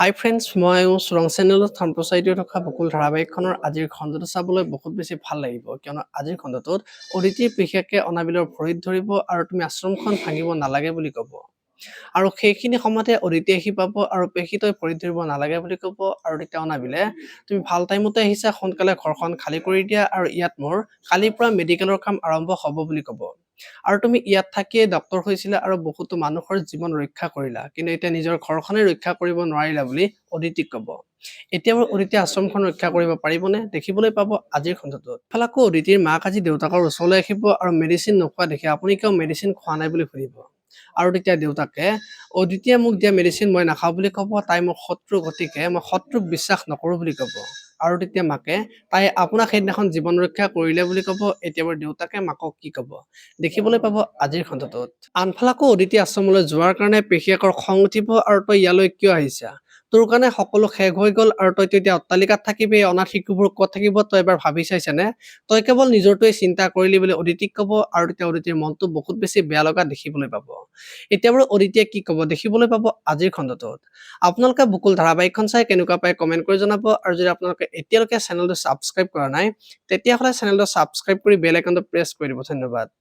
হাই friends, মই চোৰাং চেনেলত সম্প্ৰচাৰিত থকা বকুল ধাৰাবাহিকখনৰ আজিৰ খণ্ডটো চাবলৈ বহুত বেছি ভাল লাগিব, কিয়নো আজিৰ খণ্ডটোত অদিতিৰ বিশেষকৈ অনাবিলৰ ভৰিত ধৰিব আৰু তুমি আশ্ৰমখন ভাঙিব নালাগে বুলি ক'ব। আৰু সেইখিনি সময়তে অদিতি আহি পাব আৰু পেশী তই ভৰিত ধৰিব নালাগে বুলি ক'ব। আৰু তেতিয়া অনাবিলে তুমি ভাল টাইমতে আহিছা, সোনকালে ঘৰখন খালী কৰি দিয়া আৰু ইয়াত মোৰ কালিৰ পৰা মেডিকেলৰ কাম আৰম্ভ হ'ব বুলি ক'ব। আৰু তুমি ইয়াত থাকিয়ে ডক্তৰ হৈছিলা আৰু বহুতো মানুহৰ জীৱন ৰক্ষা কৰিলা, কিন্তু এতিয়া নিজৰ ঘৰখনে ৰক্ষা কৰিব নোৱাৰিলা বুলি অদিতিক ক'ব। এতিয়া বাৰু অদিতিয়ে আশ্ৰমখন ৰক্ষা কৰিব পাৰিবনে, দেখিবলৈ পাব আজিৰ খণ্ডটোত। ইফালে আকৌ অদিতিৰ মাক আজি দেউতাকৰ ওচৰলৈ আহিব আৰু মেডিচিন নোখোৱা দেখি আপুনি কিয় মেডিচিন খোৱা নাই বুলি সুধিব। আৰু তেতিয়া দেউতাকে অদিতিয়ে মোক দিয়া মেডিচিন মই নাখাওঁ বুলি ক'ব। তাই মোৰ শত্ৰু, গতিকে মই শত্ৰুক বিশ্বাস নকৰোঁ বুলি ক'ব। আৰু তেতিয়া মাকে তাই আপোনাক সেইদিনাখন জীৱন ৰক্ষা কৰিলে বুলি ক'ব। এতিয়া বাৰু দেউতাকে মাকক কি ক'ব দেখিবলৈ পাব আজিৰ খণ্ডটোত। আনফালে আকৌ অদিতি আশ্ৰমলৈ যোৱাৰ কাৰণে পেশীয়েকৰ খং উঠিব আৰু তই ইয়ালৈ কিয় আহিছা? তোৰ কাৰণে সকলো শেষ হৈ গ'ল আৰু তই এতিয়া অট্টালিকাত থাকিবি, এই অনাথ শিশুবোৰ ক'ত থাকিব তই এবাৰ ভাবি চাইছানে? তই কেৱল নিজৰটোৱে চিন্তা কৰিলি বুলি অদিতিক ক'ব। আৰু তেতিয়া অদিতিৰ মনটো বহুত বেছি বেয়া লগা দেখিবলৈ পাব। এতিয়া বাৰু অদিতিয়ে কি ক'ব দেখিবলৈ পাব আজিৰ খণ্ডটোত। আপোনালোকে বকুল ধাৰাবাহিকখন চাই কেনেকুৱা পায় কমেণ্ট কৰি জনাব। আৰু যদি আপোনালোকে এতিয়ালৈকে চেনেলটো ছাবস্ক্ৰাইব কৰা নাই, তেতিয়াহ'লে চেনেলটো ছাবস্ক্ৰাইব কৰি বেল আইকনটো প্ৰেছ কৰি দিব। ধন্যবাদ।